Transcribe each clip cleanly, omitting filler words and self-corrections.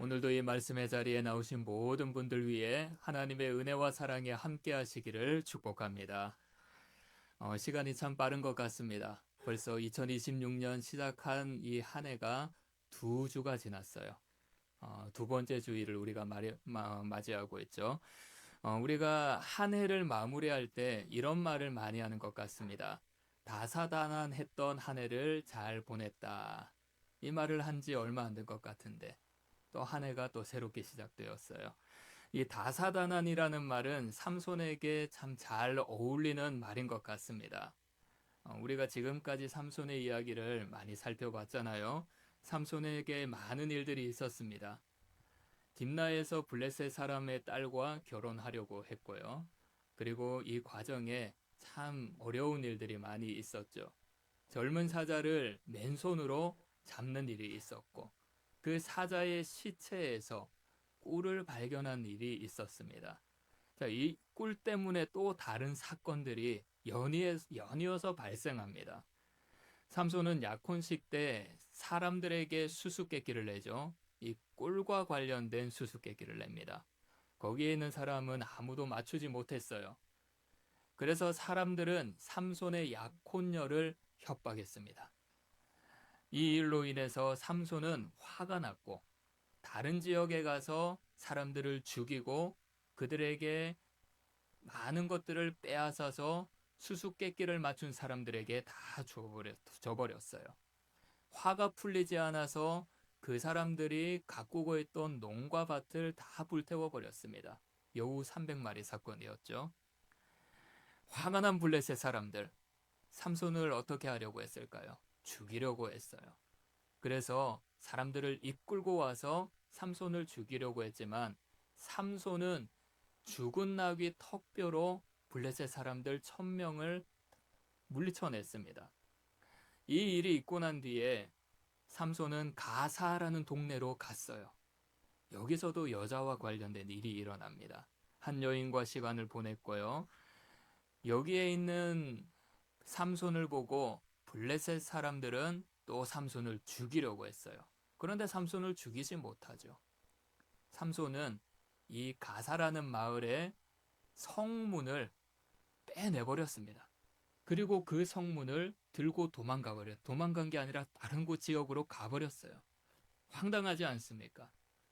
오늘도 이 말씀의 자리에 나오신 모든 분들 위해 하나님의 은혜와 사랑이 함께 하시기를 축복합니다. 시간이 참 빠른 것 같습니다. 벌써 2026년 시작한 이 한 해가 두 주가 지났어요. 두 번째 주일을 우리가 맞이하고 있죠. 우리가 한 해를 마무리할 때 이런 말을 많이 하는 것 같습니다. 다사다난했던 한 해를 잘 보냈다. 이 말을 한 지 얼마 안 된 것 같은데 또 한 해가 또 새롭게 시작되었어요. 이 다사다난이라는 말은 삼손에게 참 잘 어울리는 말인 것 같습니다. 우리가 지금까지 삼손의 이야기를 많이 살펴봤잖아요. 삼손에게 많은 일들이 있었습니다. 딥나에서 블레셋 사람의 딸과 결혼하려고 했고요. 그리고 이 과정에 참 어려운 일들이 많이 있었죠. 젊은 사자를 맨손으로 잡는 일이 있었고, 그 사자의 시체에서 꿀을 발견한 일이 있었습니다. 자, 이 꿀 때문에 또 다른 사건들이 연이어서 발생합니다. 삼손은 약혼식 때 사람들에게 수수께끼를 내죠. 이 꿀과 관련된 수수께끼를 냅니다. 거기에 있는 사람은 아무도 맞추지 못했어요. 그래서 사람들은 삼손의 약혼녀를 협박했습니다. 이 일로 인해서 삼손은 화가 났고 다른 지역에 가서 사람들을 죽이고 그들에게 많은 것들을 빼앗아서 수수께끼를 맞춘 사람들에게 다 줘버렸어요. 화가 풀리지 않아서 그 사람들이 가꾸고 있던 농과 밭을 다 불태워 버렸습니다. 여우 300마리 사건이었죠. 화가 난 블레셋 사람들, 삼손을 어떻게 하려고 했을까요? 죽이려고 했어요. 그래서 사람들을 이끌고 와서 삼손을 죽이려고 했지만 삼손은 죽은 나귀 턱뼈로 블레셋 사람들 1000명을 물리쳐냈습니다. 이 일이 있고 난 뒤에 삼손은 가사라는 동네로 갔어요. 여기서도 여자와 관련된 일이 일어납니다. 한 여인과 시간을 보냈고요. 여기에 있는 삼손을 보고 블레셋 사람들은 또 삼손을 죽이려고 했어요. 그런데 삼손을 죽이지 못하죠. 삼손은 이 가사라는 마을의 성문을 빼내버렸습니다. 그리고 그 성문을 들고 도망간 게 아니라 다른 곳 지역으로 가버렸어요. 황당하지 않습니까?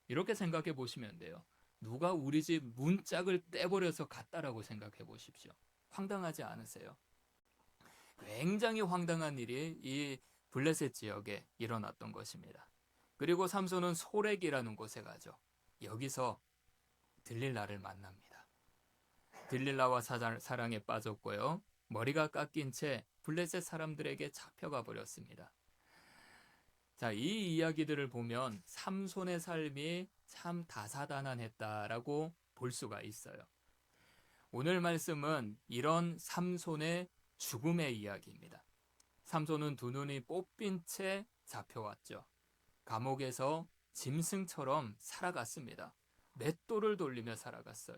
이렇게 생각해 보시면 돼요. 누가 우리 집 문짝을 떼버려서 갔다라고 생각해 보십시오. 황당하지 않으세요? 굉장히 황당한 일이 이 블레셋 지역에 일어났던 것입니다. 그리고 삼손은 소렉이라는 곳에 가죠. 여기서 들릴라를 만납니다. 들릴라와 사랑에 빠졌고요. 머리가 깎인 채 블레셋 사람들에게 잡혀가 버렸습니다. 자, 이 이야기들을 보면 삼손의 삶이 참 다사다난했다라고 볼 수가 있어요. 오늘 말씀은 이런 삼손의 죽음의 이야기입니다. 삼손은 두 눈이 뽑힌 채 잡혀왔죠. 감옥에서 짐승처럼 살아갔습니다. 맷돌을 돌리며 살아갔어요.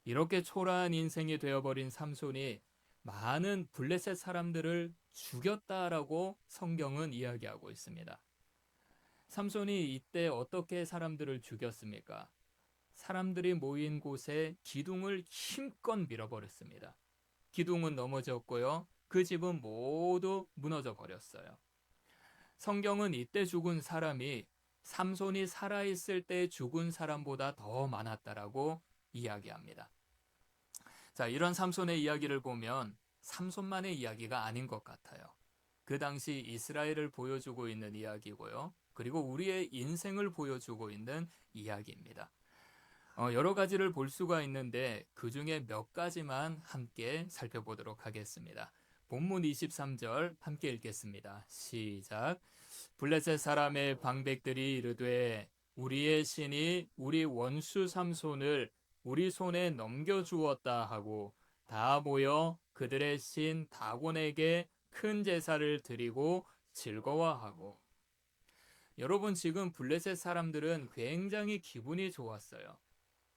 이렇게 초라한 인생이 되어버린 삼손이 많은 블레셋 사람들을 죽였다라고 성경은 이야기하고 있습니다. 삼손이 이때 어떻게 사람들을 죽였습니까? 사람들이 모인 곳에 기둥을 힘껏 밀어버렸습니다. 기둥은 넘어졌고요. 그 집은 모두 무너져 버렸어요. 성경은 이때 죽은 사람이 삼손이 살아있을 때 죽은 사람보다 더 많았다라고 이야기합니다. 자, 이런 삼손의 이야기를 보면 삼손만의 이야기가 아닌 것 같아요. 그 당시 이스라엘을 보여주고 있는 이야기고요. 그리고 우리의 인생을 보여주고 있는 이야기입니다. 여러 가지를 볼 수가 있는데 그 중에 몇 가지만 함께 살펴보도록 하겠습니다. 본문 23절 함께 읽겠습니다. 시작. 블레셋 사람의 방백들이 이르되 우리의 신이 우리 원수 삼손을 우리 손에 넘겨주었다 하고 다 모여 그들의 신 다곤에게 큰 제사를 드리고 즐거워하고. 여러분, 지금 블레셋 사람들은 굉장히 기분이 좋았어요.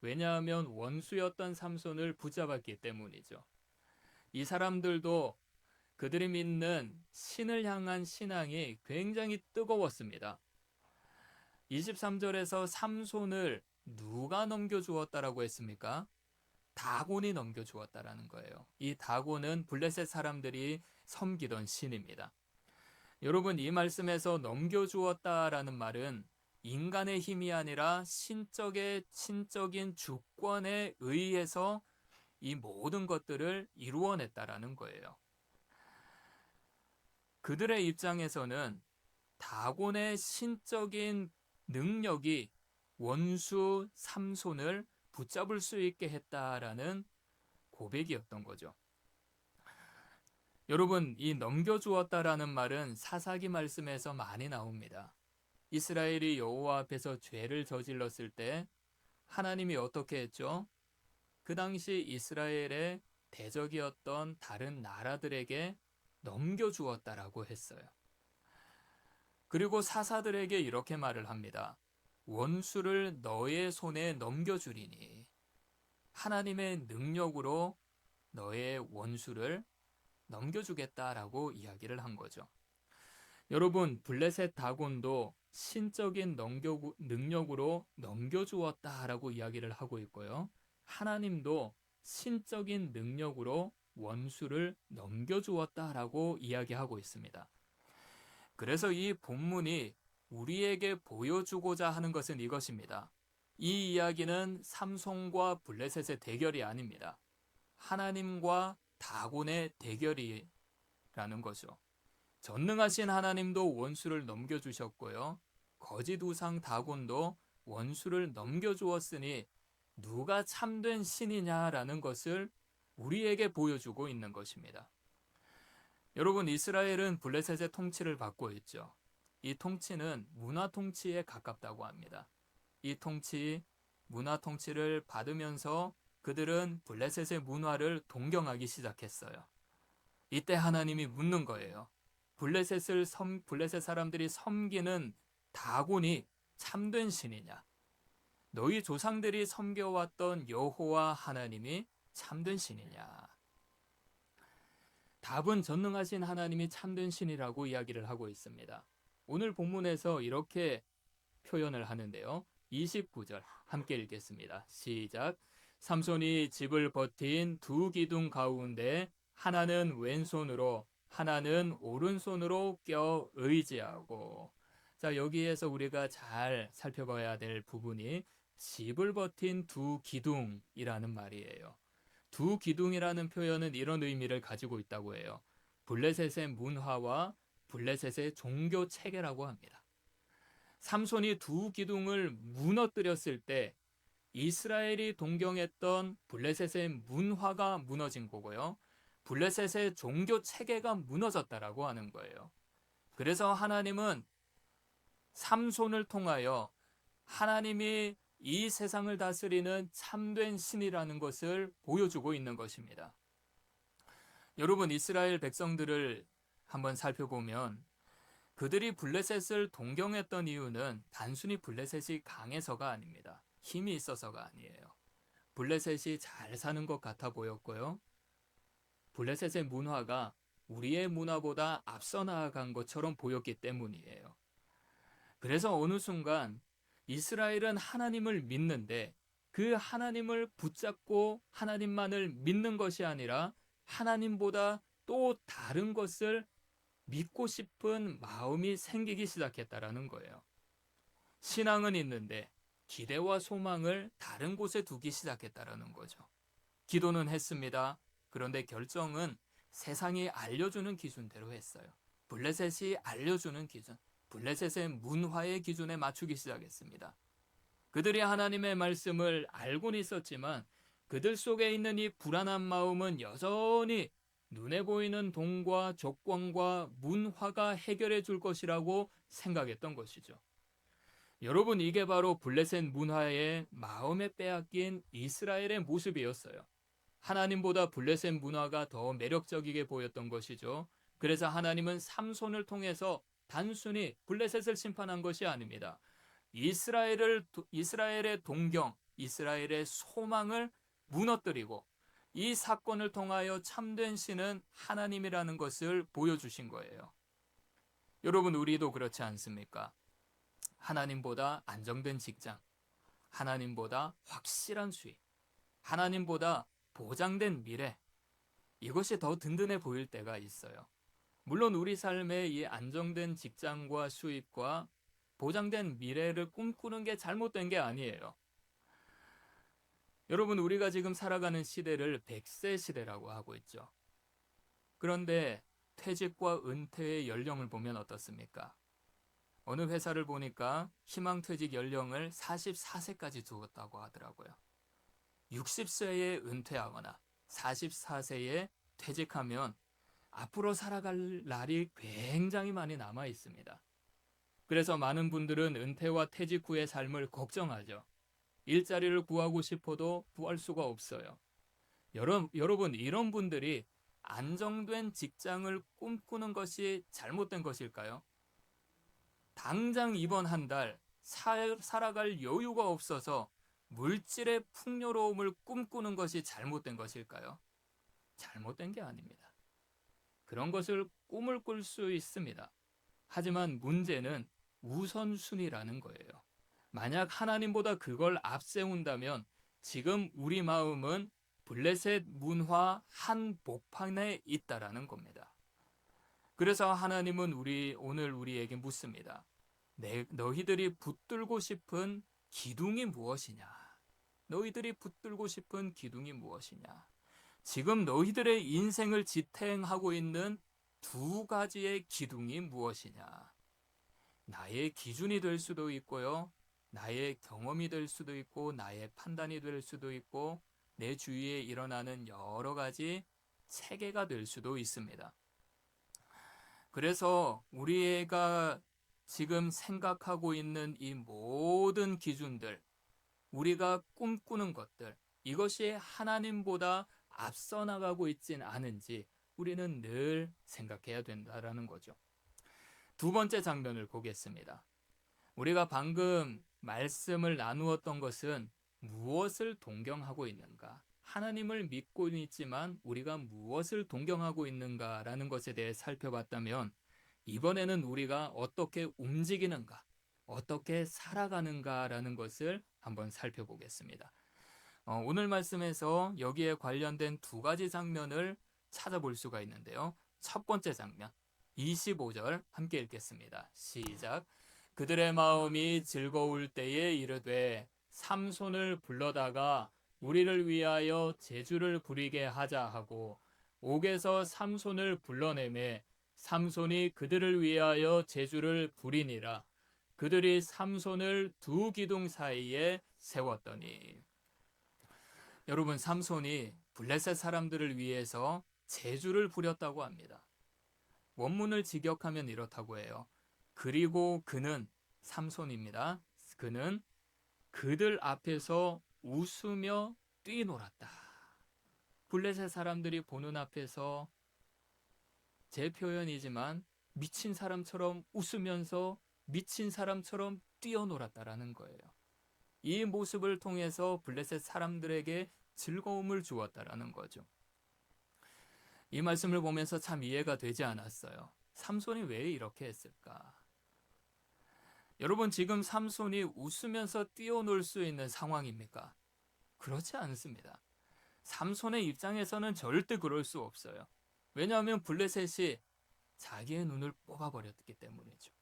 왜냐하면 원수였던 삼손을 붙잡았기 때문이죠. 이 사람들도 그들이 믿는 신을 향한 신앙이 굉장히 뜨거웠습니다. 23절에서 삼손을 누가 넘겨주었다라고 했습니까? 다곤이 넘겨주었다라는 거예요. 이 다곤은 블레셋 사람들이 섬기던 신입니다. 여러분, 이 말씀에서 넘겨주었다라는 말은 인간의 힘이 아니라 신적인 주권에 의해서 이 모든 것들을 이루어냈다라는 거예요. 그들의 입장에서는 다곤의 신적인 능력이 원수 삼손을 붙잡을 수 있게 했다라는 고백이었던 거죠. 여러분, 이 넘겨주었다라는 말은 사사기 말씀에서 많이 나옵니다. 이스라엘이 여호와 앞에서 죄를 저질렀을 때 하나님이 어떻게 했죠? 그 당시 이스라엘의 대적이었던 다른 나라들에게 넘겨주었다라고 했어요. 그리고 사사들에게 이렇게 말을 합니다. 원수를 너의 손에 넘겨주리니 하나님의 능력으로 너의 원수를 넘겨주겠다라고 이야기를 한 거죠. 여러분, 블레셋 다곤도 신적인 능력으로 넘겨주었다라고 이야기를 하고 있고요. 하나님도 신적인 능력으로 원수를 넘겨주었다라고 이야기하고 있습니다. 그래서 이 본문이 우리에게 보여주고자 하는 것은 이것입니다. 이 이야기는 삼손과 블레셋의 대결이 아닙니다. 하나님과 다곤의 대결이라는 거죠. 전능하신 하나님도 원수를 넘겨주셨고요. 거짓 우상 다곤도 원수를 넘겨주었으니 누가 참된 신이냐라는 것을 우리에게 보여주고 있는 것입니다. 여러분, 이스라엘은 블레셋의 통치를 받고 있죠. 이 통치는 문화 통치에 가깝다고 합니다. 이 문화 통치를 받으면서 그들은 블레셋의 문화를 동경하기 시작했어요. 이때 하나님이 묻는 거예요. 블레셋 사람들이 섬기는 다곤이 참된 신이냐? 너희 조상들이 섬겨왔던 여호와 하나님이 참된 신이냐? 답은 전능하신 하나님이 참된 신이라고 이야기를 하고 있습니다. 오늘 본문에서 이렇게 표현을 하는데요. 29절 함께 읽겠습니다. 시작. 삼손이 집을 버틴 두 기둥 가운데 하나는 왼손으로 하나는 오른손으로 껴 의지하고. 자, 여기에서 우리가 잘 살펴봐야 될 부분이 집을 버틴 두 기둥이라는 말이에요. 두 기둥이라는 표현은 이런 의미를 가지고 있다고 해요. 블레셋의 문화와 블레셋의 종교 체계라고 합니다. 삼손이 두 기둥을 무너뜨렸을 때 이스라엘이 동경했던 블레셋의 문화가 무너진 거고요. 블레셋의 종교 체계가 무너졌다라고 하는 거예요. 그래서 하나님은 삼손을 통하여 하나님이 이 세상을 다스리는 참된 신이라는 것을 보여주고 있는 것입니다. 여러분, 이스라엘 백성들을 한번 살펴보면 그들이 블레셋을 동경했던 이유는 단순히 블레셋이 강해서가 아닙니다. 힘이 있어서가 아니에요. 블레셋이 잘 사는 것 같아 보였고요. 블레셋의 문화가 우리의 문화보다 앞서 나아간 것처럼 보였기 때문이에요. 그래서 어느 순간 이스라엘은 하나님을 믿는데 그 하나님을 붙잡고 하나님만을 믿는 것이 아니라 하나님보다 또 다른 것을 믿고 싶은 마음이 생기기 시작했다라는 거예요. 신앙은 있는데 기대와 소망을 다른 곳에 두기 시작했다라는 거죠. 기도는 했습니다. 그런데 결정은 세상이 알려주는 기준대로 했어요. 블레셋이 알려주는 기준, 블레셋의 문화의 기준에 맞추기 시작했습니다. 그들이 하나님의 말씀을 알고는 있었지만 그들 속에 있는 이 불안한 마음은 여전히 눈에 보이는 돈과 조건과 문화가 해결해 줄 것이라고 생각했던 것이죠. 여러분, 이게 바로 블레셋 문화의 마음에 빼앗긴 이스라엘의 모습이었어요. 하나님보다 블레셋 문화가 더 매력적이게 보였던 것이죠. 그래서 하나님은 삼손을 통해서 단순히 블레셋을 심판한 것이 아닙니다. 이스라엘의 동경, 이스라엘의 소망을 무너뜨리고 이 사건을 통하여 참된 신은 하나님이라는 것을 보여주신 거예요. 여러분, 우리도 그렇지 않습니까? 하나님보다 안정된 직장, 하나님보다 확실한 수익, 하나님보다 보장된 미래, 이것이 더 든든해 보일 때가 있어요. 물론 우리 삶에 이 안정된 직장과 수입과 보장된 미래를 꿈꾸는 게 잘못된 게 아니에요. 여러분, 우리가 지금 살아가는 시대를 100세 시대라고 하고 있죠. 그런데 퇴직과 은퇴의 연령을 보면 어떻습니까? 어느 회사를 보니까 희망퇴직 연령을 44세까지 두었다고 하더라고요. 60세에 은퇴하거나 44세에 퇴직하면 앞으로 살아갈 날이 굉장히 많이 남아 있습니다. 그래서 많은 분들은 은퇴와 퇴직 후의 삶을 걱정하죠. 일자리를 구하고 싶어도 구할 수가 없어요. 여러분, 이런 분들이 안정된 직장을 꿈꾸는 것이 잘못된 것일까요? 당장 이번 한 달 살아갈 여유가 없어서 물질의 풍요로움을 꿈꾸는 것이 잘못된 것일까요? 잘못된 게 아닙니다. 그런 것을 꿈을 꿀 수 있습니다. 하지만 문제는 우선순위라는 거예요. 만약 하나님보다 그걸 앞세운다면 지금 우리 마음은 블레셋 문화 한복판에 있다라는 겁니다. 그래서 하나님은 오늘 우리에게 묻습니다. 너희들이 붙들고 싶은 기둥이 무엇이냐? 너희들이 붙들고 싶은 기둥이 무엇이냐? 지금 너희들의 인생을 지탱하고 있는 두 가지의 기둥이 무엇이냐? 나의 기준이 될 수도 있고요. 나의 경험이 될 수도 있고, 나의 판단이 될 수도 있고, 내 주위에 일어나는 여러 가지 체계가 될 수도 있습니다. 그래서 우리가 지금 생각하고 있는 이 모든 기준들, 우리가 꿈꾸는 것들, 이것이 하나님보다 앞서 나가고 있진 않은지 우리는 늘 생각해야 된다는 거죠. 두 번째 장면을 보겠습니다. 우리가 방금 말씀을 나누었던 것은 무엇을 동경하고 있는가? 하나님을 믿고 있지만 우리가 무엇을 동경하고 있는가라는 것에 대해 살펴봤다면, 이번에는 우리가 어떻게 움직이는가, 어떻게 살아가는가라는 것을 한번 살펴보겠습니다. 오늘 말씀에서 여기에 관련된 두 가지 장면을 찾아볼 수가 있는데요. 첫 번째 장면, 25절 함께 읽겠습니다. 시작. 그들의 마음이 즐거울 때에 이르되 삼손을 불러다가 우리를 위하여 제주를 부리게 하자 하고 옥에서 삼손을 불러내매 삼손이 그들을 위하여 제주를 부리니라. 그들이 삼손을 두 기둥 사이에 세웠더니. 여러분, 삼손이 블레셋 사람들을 위해서 제주를 부렸다고 합니다. 원문을 직역하면 이렇다고 해요. 그리고 그는, 삼손입니다. 그는 그들 앞에서 웃으며 뛰놀았다. 블레셋 사람들이 보는 앞에서, 제 표현이지만 미친 사람처럼 웃으면서 미친 사람처럼 뛰어놀았다라는 거예요. 이 모습을 통해서 블레셋 사람들에게 즐거움을 주었다라는 거죠. 이 말씀을 보면서 참 이해가 되지 않았어요. 삼손이 왜 이렇게 했을까? 여러분, 지금 삼손이 웃으면서 뛰어놀 수 있는 상황입니까? 그렇지 않습니다. 삼손의 입장에서는 절대 그럴 수 없어요. 왜냐하면 블레셋이 자기의 눈을 뽑아버렸기 때문이죠.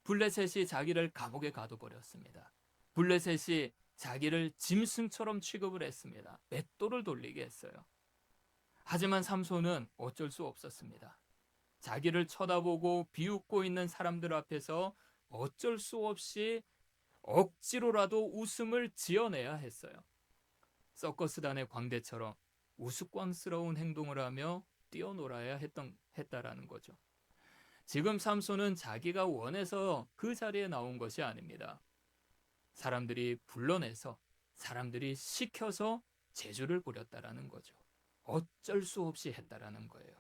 블레셋이 자기를 감옥에 가둬버렸습니다. 블레셋이 자기를 짐승처럼 취급을 했습니다. 맷돌을 돌리게 했어요. 하지만 삼손은 어쩔 수 없었습니다. 자기를 쳐다보고 비웃고 있는 사람들 앞에서 어쩔 수 없이 억지로라도 웃음을 지어내야 했어요. 서커스단의 광대처럼 우스꽝스러운 행동을 하며 뛰어놀아야 했다라는 거죠. 지금 삼손은 자기가 원해서 그 자리에 나온 것이 아닙니다. 사람들이 불러내서, 사람들이 시켜서 제주를 부렸다라는 거죠. 어쩔 수 없이 했다라는 거예요.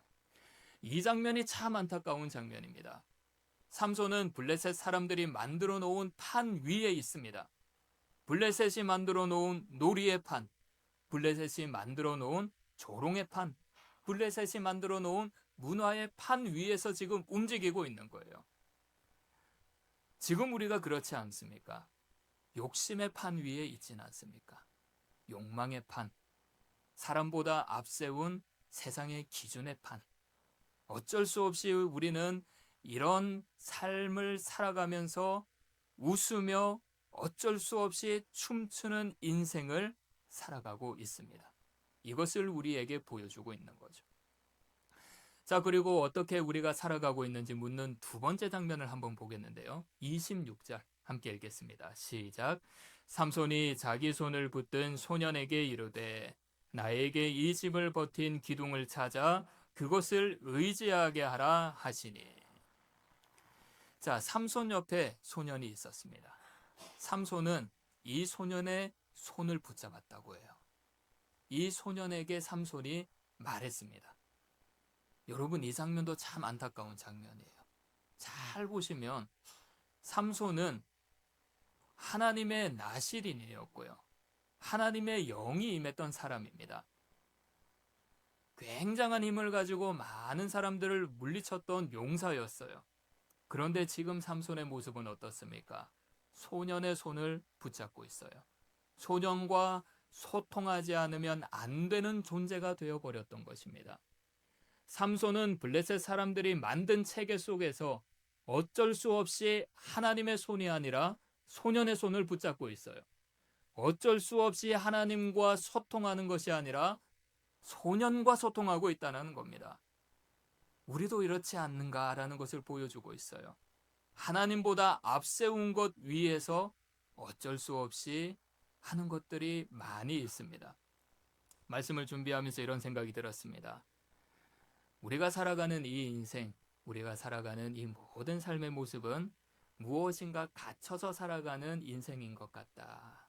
이 장면이 참 안타까운 장면입니다. 삼손은 블레셋 사람들이 만들어 놓은 판 위에 있습니다. 블레셋이 만들어 놓은 놀이의 판, 블레셋이 만들어 놓은 조롱의 판, 블레셋이 만들어 놓은 문화의 판 위에서 지금 움직이고 있는 거예요. 지금 우리가 그렇지 않습니까? 욕심의 판 위에 있진 않습니까? 욕망의 판, 사람보다 앞세운 세상의 기준의 판. 어쩔 수 없이 우리는 이런 삶을 살아가면서 웃으며 어쩔 수 없이 춤추는 인생을 살아가고 있습니다. 이것을 우리에게 보여주고 있는 거죠. 자, 그리고 어떻게 우리가 살아가고 있는지 묻는 두 번째 장면을 한번 보겠는데요. 26절 함께 읽겠습니다. 시작. 삼손이 자기 손을 붙든 소년에게 이르되 나에게 이 집을 버틴 기둥을 찾아 그것을 의지하게 하라 하시니. 자, 삼손 옆에 소년이 있었습니다. 삼손은 이 소년의 손을 붙잡았다고 해요. 이 소년에게 삼손이 말했습니다. 여러분, 이 장면도 참 안타까운 장면이에요. 잘 보시면 삼손은 하나님의 나실인이었고요. 하나님의 영이 임했던 사람입니다. 굉장한 힘을 가지고 많은 사람들을 물리쳤던 용사였어요. 그런데 지금 삼손의 모습은 어떻습니까? 소년의 손을 붙잡고 있어요. 소년과 소통하지 않으면 안 되는 존재가 되어버렸던 것입니다. 삼손은 블레셋 사람들이 만든 체계 속에서 어쩔 수 없이 하나님의 손이 아니라 소년의 손을 붙잡고 있어요. 어쩔 수 없이 하나님과 소통하는 것이 아니라 소년과 소통하고 있다는 겁니다. 우리도 이렇지 않는가라는 것을 보여주고 있어요. 하나님보다 앞세운 것 위에서 어쩔 수 없이 하는 것들이 많이 있습니다. 말씀을 준비하면서 이런 생각이 들었습니다. 우리가 살아가는 이 인생, 우리가 살아가는 이 모든 삶의 모습은 무엇인가 갇혀서 살아가는 인생인 것 같다.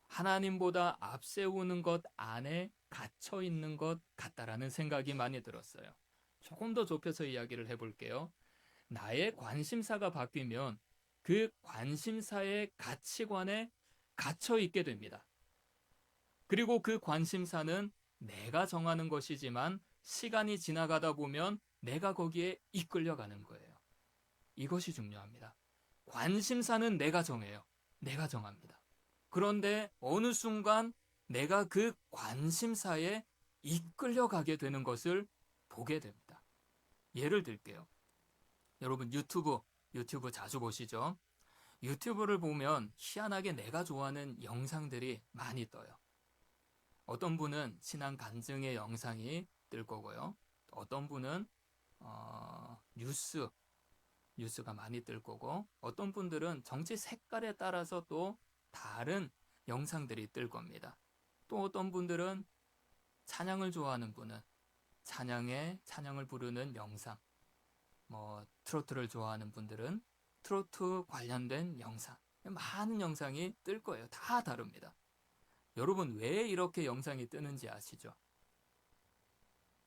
하나님보다 앞세우는 것 안에 갇혀 있는 것 같다라는 생각이 많이 들었어요. 조금 더 좁혀서 이야기를 해볼게요. 나의 관심사가 바뀌면 그 관심사의 가치관에 갇혀 있게 됩니다. 그리고 그 관심사는 내가 정하는 것이지만 시간이 지나가다 보면 내가 거기에 이끌려가는 거예요. 이것이 중요합니다. 관심사는 내가 정해요. 내가 정합니다. 그런데 어느 순간 내가 그 관심사에 이끌려가게 되는 것을 보게 됩니다. 예를 들게요. 여러분 유튜브 자주 보시죠? 유튜브를 보면 희한하게 내가 좋아하는 영상들이 많이 떠요. 어떤 분은 신앙 간증의 영상이 뜰 거고요. 어떤 분은 뉴스가 많이 뜰 거고, 어떤 분들은 정치 색깔에 따라서 또 다른 영상들이 뜰 겁니다. 또 어떤 분들은 찬양을 좋아하는 분은 찬양을 부르는 영상, 트로트를 좋아하는 분들은 트로트 관련된 영상, 많은 영상이 뜰 거예요. 다 다릅니다. 여러분, 왜 이렇게 영상이 뜨는지 아시죠?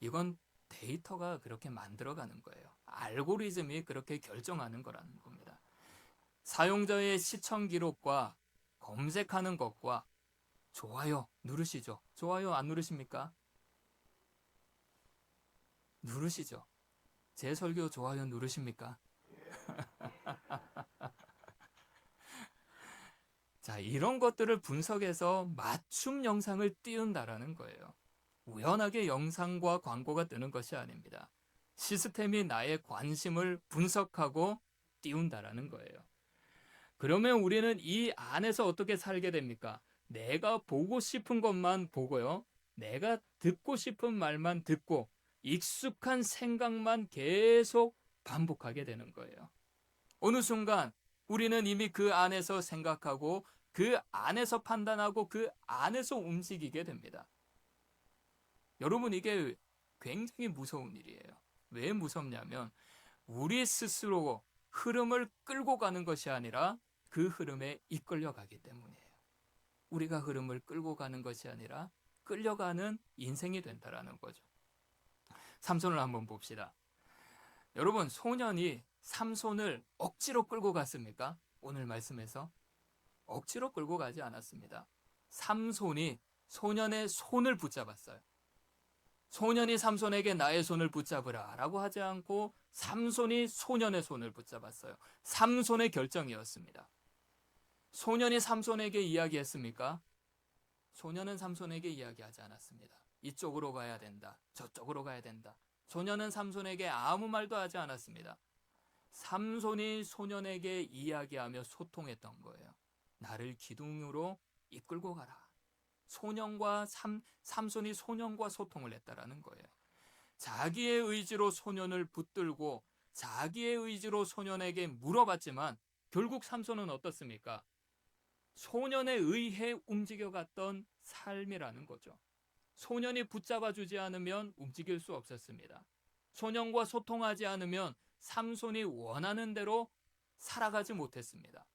이건 데이터가 그렇게 만들어가는 거예요. 알고리즘이 그렇게 결정하는 거라는 겁니다. 사용자의 시청 기록과 검색하는 것과 좋아요 누르시죠? 좋아요 안 누르십니까? 누르시죠? 제 설교 좋아요 누르십니까? 자, 이런 것들을 분석해서 맞춤 영상을 띄운다라는 거예요. 우연하게 영상과 광고가 뜨는 것이 아닙니다. 시스템이 나의 관심을 분석하고 띄운다라는 거예요. 그러면 우리는 이 안에서 어떻게 살게 됩니까? 내가 보고 싶은 것만 보고요. 내가 듣고 싶은 말만 듣고 익숙한 생각만 계속 반복하게 되는 거예요. 어느 순간 우리는 이미 그 안에서 생각하고 그 안에서 판단하고 그 안에서 움직이게 됩니다. 여러분, 이게 굉장히 무서운 일이에요. 왜 무섭냐면 우리 스스로 흐름을 끌고 가는 것이 아니라 그 흐름에 이끌려가기 때문이에요. 우리가 흐름을 끌고 가는 것이 아니라 끌려가는 인생이 된다라는 거죠. 삼손을 한번 봅시다. 여러분, 소년이 삼손을 억지로 끌고 갔습니까? 오늘 말씀에서 억지로 끌고 가지 않았습니다. 삼손이 소년의 손을 붙잡았어요. 소년이 삼손에게 나의 손을 붙잡으라 라고 하지 않고 삼손이 소년의 손을 붙잡았어요. 삼손의 결정이었습니다. 소년이 삼손에게 이야기했습니까? 소년은 삼손에게 이야기하지 않았습니다. 이쪽으로 가야 된다. 저쪽으로 가야 된다. 소년은 삼손에게 아무 말도 하지 않았습니다. 삼손이 소년에게 이야기하며 소통했던 거예요. 나를 기둥으로 이끌고 가라. 삼손이 소년과 소통을 했다라는 거예요. 자기의 의지로 소년을 붙들고 자기의 의지로 소년에게 물어봤지만 결국 삼손은 어떻습니까? 소년에 의해 움직여갔던 삶이라는 거죠. 소년이 붙잡아주지 않으면 움직일 수 없었습니다. 소년과 소통하지 않으면 삼손이 원하는 대로 살아가지 못했습니다.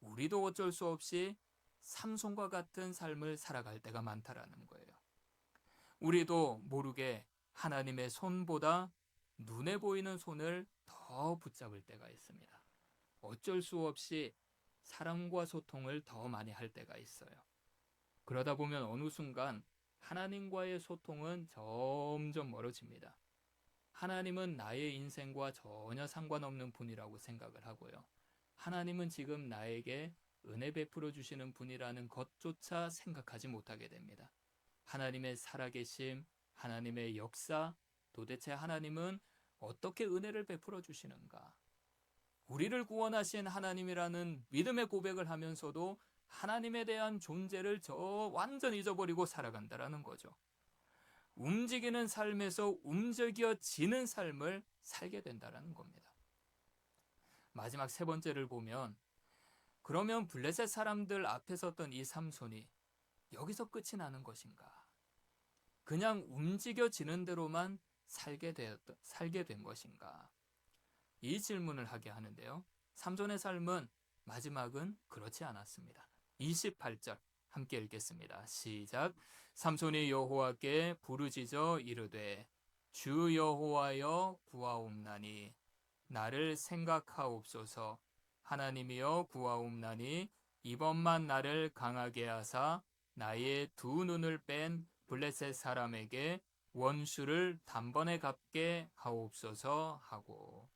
우리도 어쩔 수 없이 삼손과 같은 삶을 살아갈 때가 많다라는 거예요. 우리도 모르게 하나님의 손보다 눈에 보이는 손을 더 붙잡을 때가 있습니다. 어쩔 수 없이 사람과 소통을 더 많이 할 때가 있어요. 그러다 보면 어느 순간 하나님과의 소통은 점점 멀어집니다. 하나님은 나의 인생과 전혀 상관없는 분이라고 생각을 하고요. 하나님은 지금 나에게 은혜 베풀어 주시는 분이라는 것조차 생각하지 못하게 됩니다. 하나님의 살아계심, 하나님의 역사, 도대체 하나님은 어떻게 은혜를 베풀어 주시는가? 우리를 구원하신 하나님이라는 믿음의 고백을 하면서도 하나님에 대한 존재를 완전히 잊어버리고 살아간다라는 거죠. 움직이는 삶에서 움직여지는 삶을 살게 된다라는 겁니다. 마지막 세 번째를 보면 그러면 블레셋 사람들 앞에 섰던 이 삼손이 여기서 끝이 나는 것인가? 그냥 움직여지는 대로만 살게 된 것인가? 이 질문을 하게 하는데요. 삼손의 삶은 마지막은 그렇지 않았습니다. 28절 함께 읽겠습니다. 시작. 삼손이 여호와께 부르짖어 이르되 주 여호와여 구하옵나니 나를 생각하옵소서. 하나님이여 구하옵나니 이번만 나를 강하게 하사 나의 두 눈을 뺀 블레셋 사람에게 원수를 단번에 갚게 하옵소서 하고.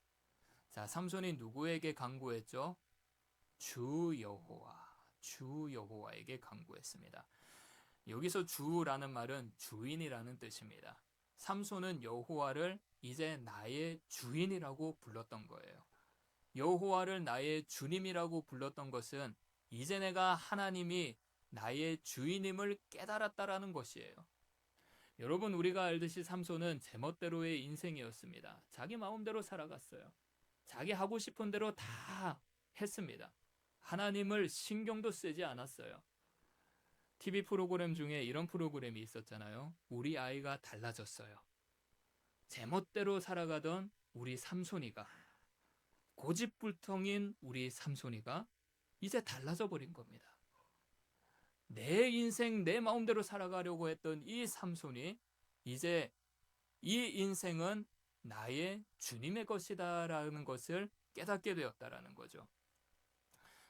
자, 삼손이 누구에게 간구했죠? 주 여호와에게 간구했습니다. 여기서 주라는 말은 주인이라는 뜻입니다. 삼손은 여호와를 이제 나의 주인이라고 불렀던 거예요. 여호와를 나의 주님이라고 불렀던 것은 이제 내가 하나님이 나의 주인임을 깨달았다라는 것이에요. 여러분, 우리가 알듯이 삼손은 제멋대로의 인생이었습니다. 자기 마음대로 살아갔어요. 자기 하고 싶은 대로 다 했습니다. 하나님을 신경도 쓰지 않았어요. TV 프로그램 중에 이런 프로그램이 있었잖아요. 우리 아이가 달라졌어요. 제멋대로 살아가던 우리 삼손이가, 고집불통인 우리 삼손이가 이제 달라져 버린 겁니다. 내 인생 내 마음대로 살아가려고 했던 이 삼손이 이제 이 인생은 나의 주님의 것이다라는 것을 깨닫게 되었다라는 거죠.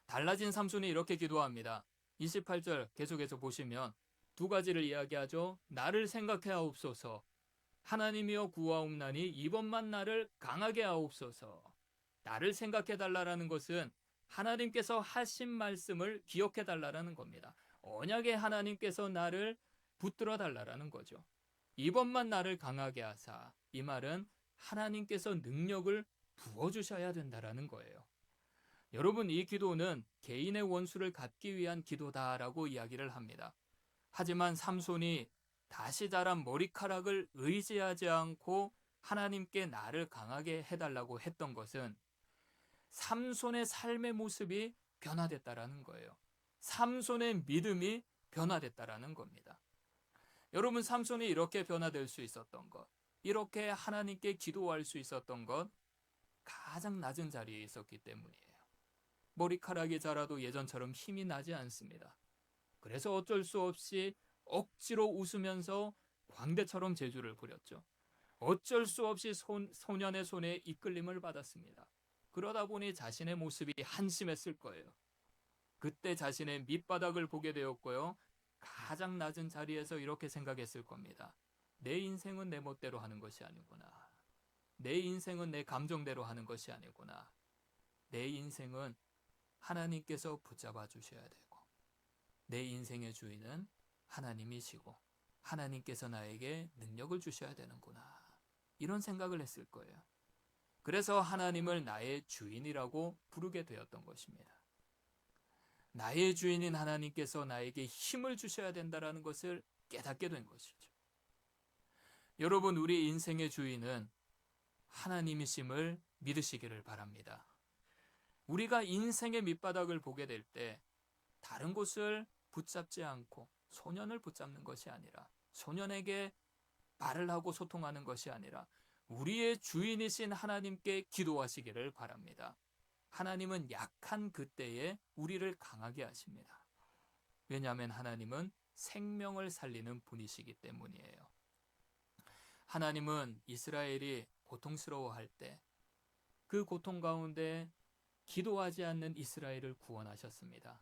달라진 삼손이 이렇게 기도합니다. 28절 계속해서 보시면 두 가지를 이야기하죠. 나를 생각해 하옵소서. 하나님이여 구하옵나니 이번만 나를 강하게 하옵소서. 나를 생각해 달라라는 것은 하나님께서 하신 말씀을 기억해 달라라는 겁니다. 언약의 하나님께서 나를 붙들어 달라라는 거죠. 이번만 나를 강하게 하사. 이 말은 하나님께서 능력을 부어주셔야 된다라는 거예요. 여러분, 이 기도는 개인의 원수를 갚기 위한 기도다라고 이야기를 합니다. 하지만 삼손이 다시 자란 머리카락을 의지하지 않고 하나님께 나를 강하게 해달라고 했던 것은 삼손의 삶의 모습이 변화됐다라는 거예요. 삼손의 믿음이 변화됐다라는 겁니다. 여러분, 삼손이 이렇게 변화될 수 있었던 것, 이렇게 하나님께 기도할 수 있었던 것, 가장 낮은 자리에 있었기 때문이에요. 머리카락이 자라도 예전처럼 힘이 나지 않습니다. 그래서 어쩔 수 없이 억지로 웃으면서 광대처럼 제주를 부렸죠. 어쩔 수 없이 소년의 손에 이끌림을 받았습니다. 그러다 보니 자신의 모습이 한심했을 거예요. 그때 자신의 밑바닥을 보게 되었고요. 가장 낮은 자리에서 이렇게 생각했을 겁니다. 내 인생은 내 멋대로 하는 것이 아니구나. 내 인생은 내 감정대로 하는 것이 아니구나. 내 인생은 하나님께서 붙잡아 주셔야 되고, 내 인생의 주인은 하나님이시고 하나님께서 나에게 능력을 주셔야 되는구나. 이런 생각을 했을 거예요. 그래서 하나님을 나의 주인이라고 부르게 되었던 것입니다. 나의 주인인 하나님께서 나에게 힘을 주셔야 된다는 것을 깨닫게 된 것이죠. 여러분, 우리 인생의 주인은 하나님이심을 믿으시기를 바랍니다. 우리가 인생의 밑바닥을 보게 될 때 다른 곳을 붙잡지 않고 소년을 붙잡는 것이 아니라, 소년에게 말을 하고 소통하는 것이 아니라 우리의 주인이신 하나님께 기도하시기를 바랍니다. 하나님은 약한 그때에 우리를 강하게 하십니다. 왜냐하면 하나님은 생명을 살리는 분이시기 때문이에요. 하나님은 이스라엘이 고통스러워할 때 그 고통 가운데 기도하지 않는 이스라엘을 구원하셨습니다.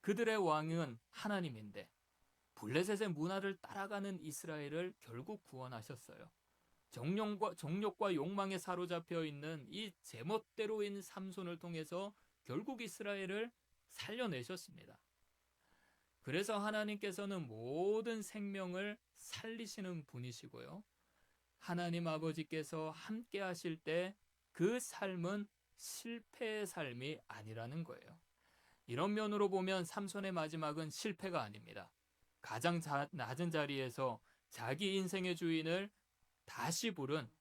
그들의 왕은 하나님인데 블레셋의 문화를 따라가는 이스라엘을 결국 구원하셨어요. 정욕과 욕망에 사로잡혀 있는 이 제멋대로인 삼손을 통해서 결국 이스라엘을 살려내셨습니다. 그래서 하나님께서는 모든 생명을 살리시는 분이시고요. 하나님 아버지께서 함께 하실 때 그 삶은 실패의 삶이 아니라는 거예요. 이런 면으로 보면 삼손의 마지막은 실패가 아닙니다. 가장 낮은 자리에서 자기 인생의 주인을 다시 부른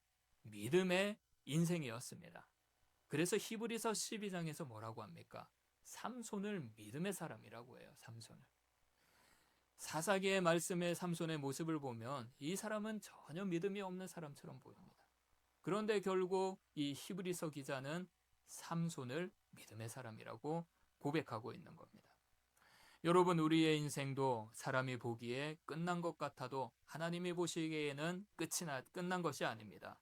믿음의 인생이었습니다. 그래서 히브리서 12장에서 뭐라고 합니까? 삼손을 믿음의 사람이라고 해요. 삼손을. 사사기의 말씀에 삼손의 모습을 보면 이 사람은 전혀 믿음이 없는 사람처럼 보입니다. 그런데 결국 이 히브리서 기자는 삼손을 믿음의 사람이라고 고백하고 있는 겁니다. 여러분, 우리의 인생도 사람이 보기에 끝난 것 같아도 하나님이 보시기에는 끝난 것이 아닙니다.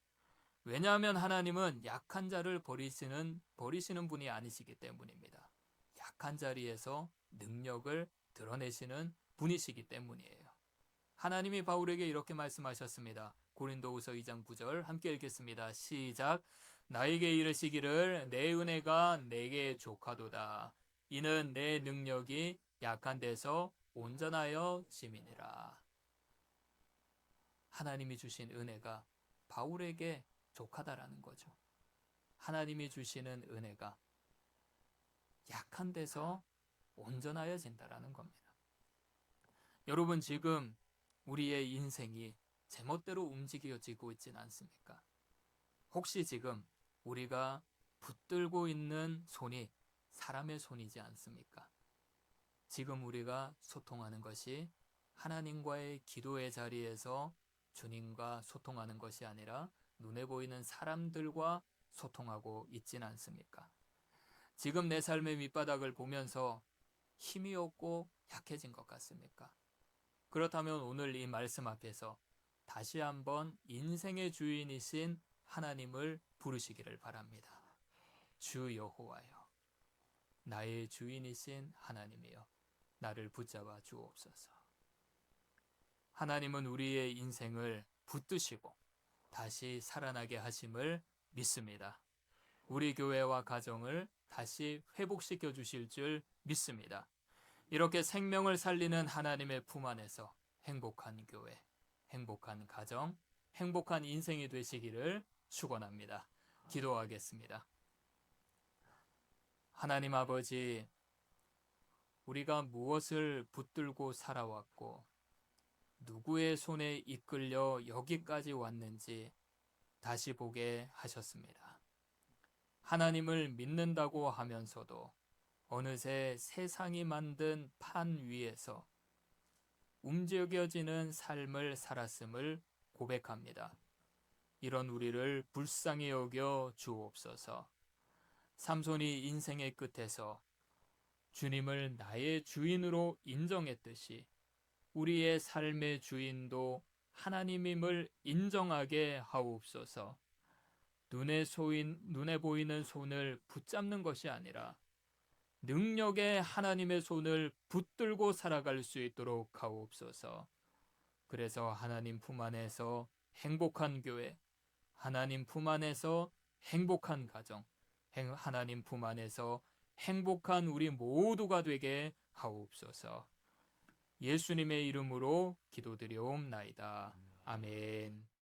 왜냐하면 하나님은 약한 자를 버리시는 분이 아니시기 때문입니다. 약한 자리에서 능력을 드러내시는 분이시기 때문이에요. 하나님이 바울에게 이렇게 말씀하셨습니다. 고린도후서 2장 9절 함께 읽겠습니다. 시작. 나에게 이르시기를 내 은혜가 내게 족하도다. 이는 내 능력이 약한 데서 온전하여 짐이니라. 하나님이 주신 은혜가 바울에게 족하다라는 거죠. 하나님이 주시는 은혜가 약한 데서 온전하여진다라는 겁니다. 여러분, 지금 우리의 인생이 제멋대로 움직여지고 있진 않습니까? 혹시 지금 우리가 붙들고 있는 손이 사람의 손이지 않습니까? 지금 우리가 소통하는 것이 하나님과의 기도의 자리에서 주님과 소통하는 것이 아니라 눈에 보이는 사람들과 소통하고 있진 않습니까? 지금 내 삶의 밑바닥을 보면서 힘이 없고 약해진 것 같습니까? 그렇다면 오늘 이 말씀 앞에서 다시 한번 인생의 주인이신 하나님을 부르시기를 바랍니다. 주 여호와여, 나의 주인이신 하나님이여, 나를 붙잡아 주옵소서. 하나님은 우리의 인생을 붙드시고 다시 살아나게 하심을 믿습니다. 우리 교회와 가정을 다시 회복시켜 주실 줄 믿습니다. 이렇게 생명을 살리는 하나님의 품 안에서 행복한 교회, 행복한 가정, 행복한 인생이 되시기를 축원합니다. 기도하겠습니다. 하나님 아버지, 우리가 무엇을 붙들고 살아왔고 누구의 손에 이끌려 여기까지 왔는지 다시 보게 하셨습니다. 하나님을 믿는다고 하면서도 어느새 세상이 만든 판 위에서 움직여지는 삶을 살았음을 고백합니다. 이런 우리를 불쌍히 여겨 주옵소서. 삼손이 인생의 끝에서 주님을 나의 주인으로 인정했듯이 우리의 삶의 주인도 하나님임을 인정하게 하옵소서. 눈에 보이는 손을 붙잡는 것이 아니라 능력의 하나님의 손을 붙들고 살아갈 수 있도록 하옵소서. 그래서 하나님 품 안에서 행복한 교회, 하나님 품 안에서 행복한 가정, 하나님 품 안에서 행복한 우리 모두가 되게 하옵소서. 예수님의 이름으로 기도드리옵나이다. 아멘.